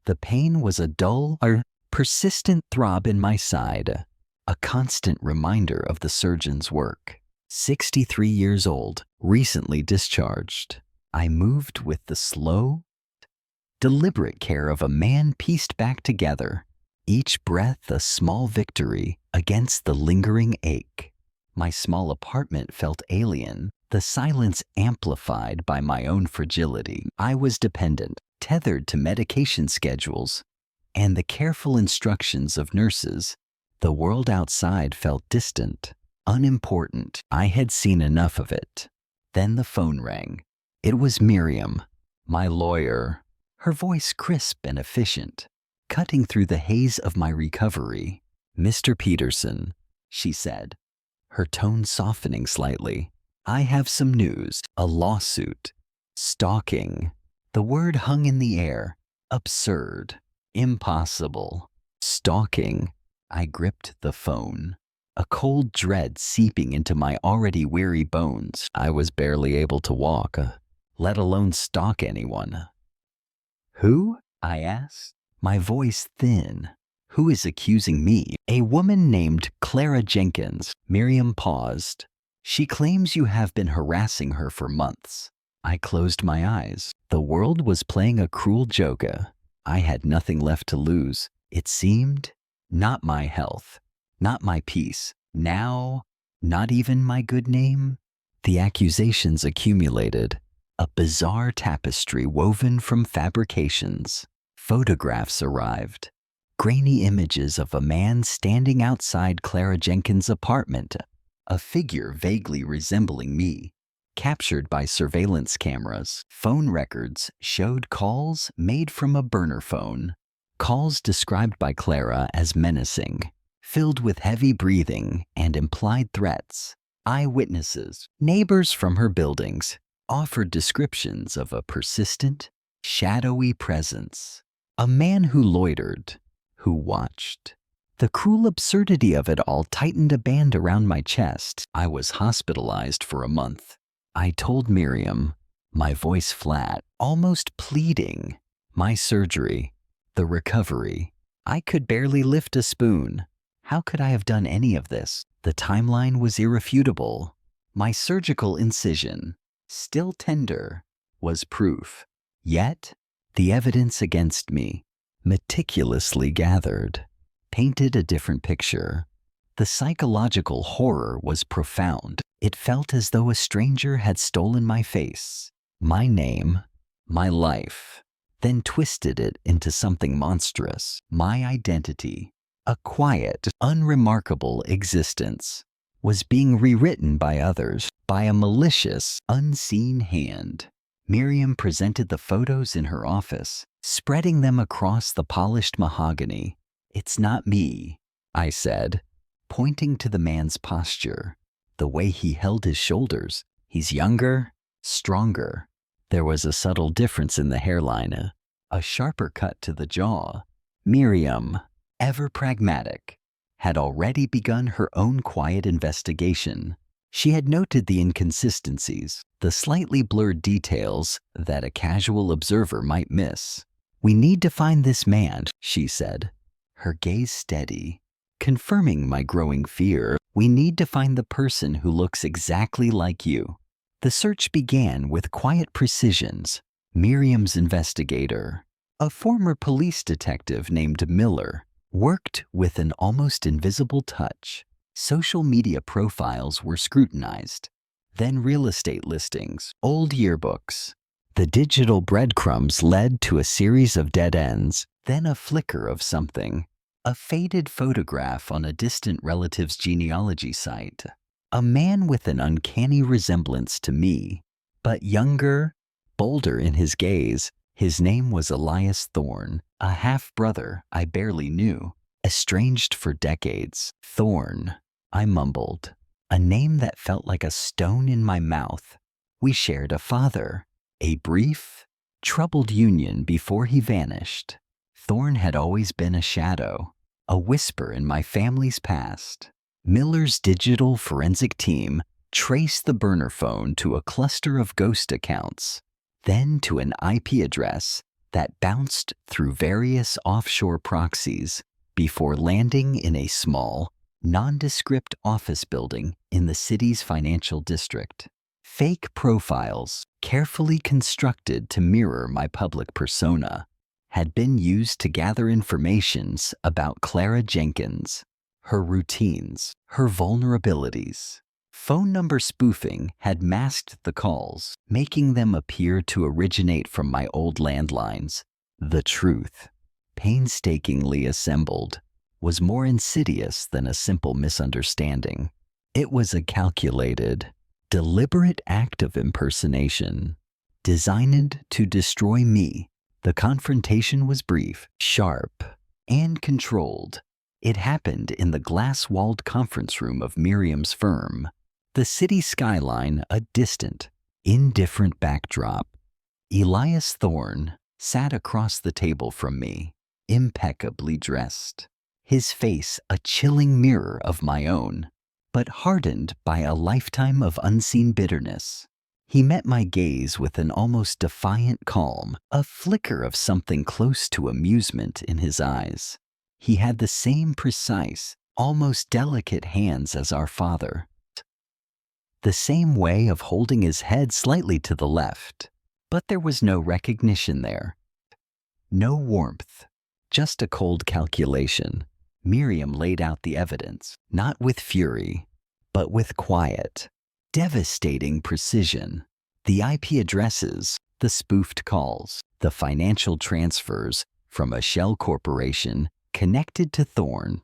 The pain was a dull, persistent throb in my side, a constant reminder of the surgeon's work. 63 years old, recently discharged. I moved with the slow, deliberate care of a man pieced back together, each breath a small victory against the lingering ache. My small apartment felt alien, the silence amplified by my own fragility. I was dependent, tethered to medication schedules, and the careful instructions of nurses. The world outside felt distant, unimportant. I had seen enough of it. Then the phone rang. It was Miriam, my lawyer, her voice crisp and efficient, cutting through the haze of my recovery. "Mr. Peterson," she said, her tone softening slightly. "I have some news. A lawsuit. Stalking." The word hung in the air. Absurd. Impossible. Stalking. I gripped the phone, a cold dread seeping into my already weary bones. I was barely able to walk, let alone stalk anyone. "Who?" I asked, my voice thin. "Who is accusing me?" "A woman named Clara Jenkins." Miriam paused. "She claims you have been harassing her for months." I closed my eyes. The world was playing a cruel joke. I had nothing left to lose, it seemed. Not my health, not my peace. Now, not even my good name. The accusations accumulated, a bizarre tapestry woven from fabrications. Photographs arrived. Grainy images of a man standing outside Clara Jenkins' apartment, a figure vaguely resembling me, captured by surveillance cameras. Phone records showed calls made from a burner phone, calls described by Clara as menacing, filled with heavy breathing and implied threats. Eyewitnesses, neighbors from her buildings, offered descriptions of a persistent, shadowy presence. A man who loitered, who watched. The cruel absurdity of it all tightened a band around my chest. I was hospitalized for a month. I told Miriam, my voice flat, almost pleading. My surgery, the recovery. I could barely lift a spoon. How could I have done any of this? The timeline was irrefutable. My surgical incision, still tender, was proof. Yet, the evidence against me, meticulously gathered, painted a different picture. The psychological horror was profound. It felt as though a stranger had stolen my face, my name, my life, then twisted it into something monstrous. My identity, a quiet, unremarkable existence, was being rewritten by others, by a malicious, unseen hand. Miriam presented the photos in her office, spreading them across the polished mahogany. "It's not me," I said, pointing to the man's posture, the way he held his shoulders. "He's younger, stronger." There was a subtle difference in the hairline, a sharper cut to the jaw. Miriam, ever pragmatic, had already begun her own quiet investigation. She had noted the inconsistencies, the slightly blurred details that a casual observer might miss. "We need to find this man," she said, her gaze steady, confirming my growing fear. "We need to find the person who looks exactly like you." The search began with quiet precisions. Miriam's investigator, a former police detective named Miller, worked with an almost invisible touch. Social media profiles were scrutinized, then real estate listings, old yearbooks. The digital breadcrumbs led to a series of dead ends, then a flicker of something, a faded photograph on a distant relative's genealogy site. A man with an uncanny resemblance to me, but younger, bolder in his gaze. His name was Elias Thorne, a half-brother I barely knew, estranged for decades. Thorne, I mumbled, a name that felt like a stone in my mouth. We shared a father, a brief, troubled union before he vanished. Thorne had always been a shadow, a whisper in my family's past. Miller's digital forensic team traced the burner phone to a cluster of ghost accounts, then to an IP address that bounced through various offshore proxies before landing in a small, nondescript office building in the city's financial district. Fake profiles, carefully constructed to mirror my public persona, had been used to gather information about Clara Jenkins, her routines, her vulnerabilities. Phone number spoofing had masked the calls, making them appear to originate from my old landlines. The truth, painstakingly assembled, was more insidious than a simple misunderstanding. It was a calculated, deliberate act of impersonation, designed to destroy me. The confrontation was brief, sharp, and controlled. It happened in the glass-walled conference room of Miriam's firm, the city skyline a distant, indifferent backdrop. Elias Thorne sat across the table from me, impeccably dressed, his face a chilling mirror of my own, but hardened by a lifetime of unseen bitterness. He met my gaze with an almost defiant calm, a flicker of something close to amusement in his eyes. He had the same precise, almost delicate hands as our father, the same way of holding his head slightly to the left, but there was no recognition there. No warmth, just a cold calculation. Miriam laid out the evidence, not with fury, but with quiet, devastating precision. The IP addresses, the spoofed calls, the financial transfers from a shell corporation connected to Thorne,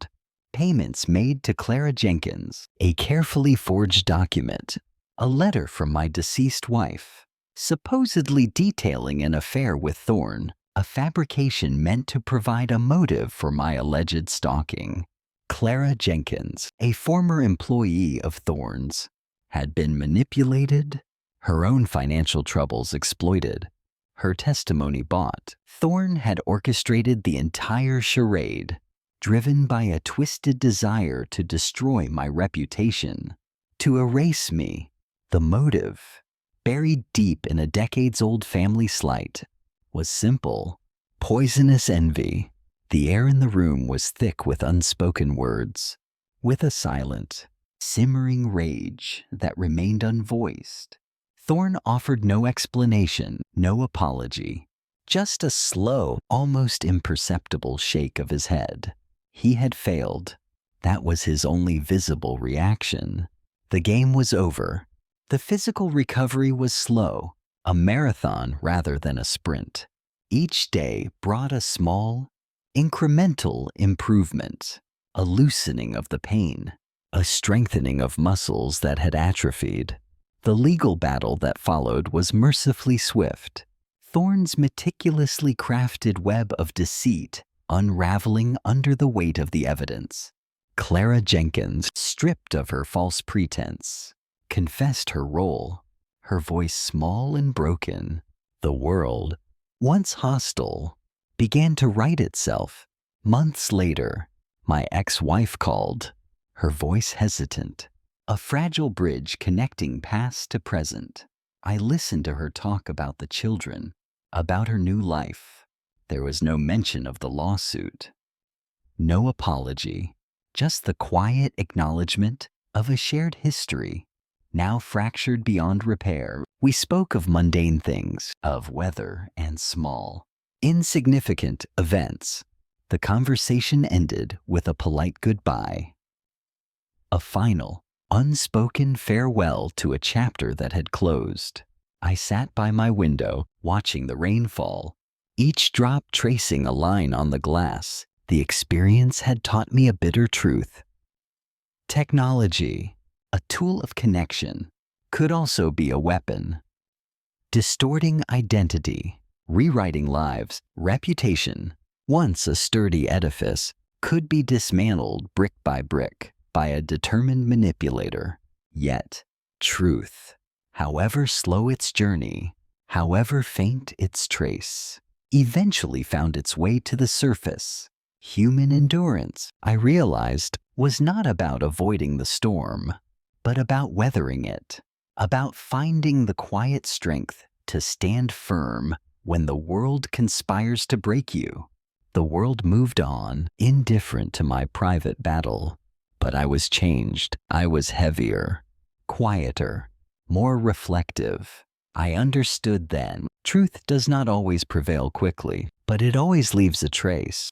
payments made to Clara Jenkins, a carefully forged document, a letter from my deceased wife, supposedly detailing an affair with Thorne, a fabrication meant to provide a motive for my alleged stalking. Clara Jenkins, a former employee of Thorne's, had been manipulated, her own financial troubles exploited, her testimony bought. Thorne had orchestrated the entire charade, driven by a twisted desire to destroy my reputation, to erase me. The motive, buried deep in a decades-old family slight, was simple: poisonous envy. The air in the room was thick with unspoken words, with a silent, simmering rage that remained unvoiced. Thorne offered no explanation, no apology, just a slow, almost imperceptible shake of his head. He had failed. That was his only visible reaction. The game was over. The physical recovery was slow, a marathon rather than a sprint. Each day brought a small, incremental improvement, a loosening of the pain, a strengthening of muscles that had atrophied. The legal battle that followed was mercifully swift. Thorne's meticulously crafted web of deceit unraveling under the weight of the evidence. Clara Jenkins, stripped of her false pretense, confessed her role, her voice small and broken. The world, once hostile, began to right itself. Months later, my ex-wife called, her voice hesitant, a fragile bridge connecting past to present. I listened to her talk about the children, about her new life. There was no mention of the lawsuit, no apology, just the quiet acknowledgement of a shared history, now fractured beyond repair. We spoke of mundane things, of weather and small, insignificant events. The conversation ended with a polite goodbye, a final, unspoken farewell to a chapter that had closed. I sat by my window, watching the rain fall, each drop tracing a line on the glass. The experience had taught me a bitter truth. Technology, a tool of connection, could also be a weapon. Distorting identity, rewriting lives, reputation, once a sturdy edifice, could be dismantled brick by a determined manipulator. Yet, truth, however slow its journey, however faint its trace, eventually found its way to the surface. Human endurance, I realized, was not about avoiding the storm, but about weathering it, about finding the quiet strength to stand firm When the world conspires to break you. The world moved on, indifferent to my private battle. But I was changed. I was heavier, quieter, more reflective. I understood then, truth does not always prevail quickly, but it always leaves a trace.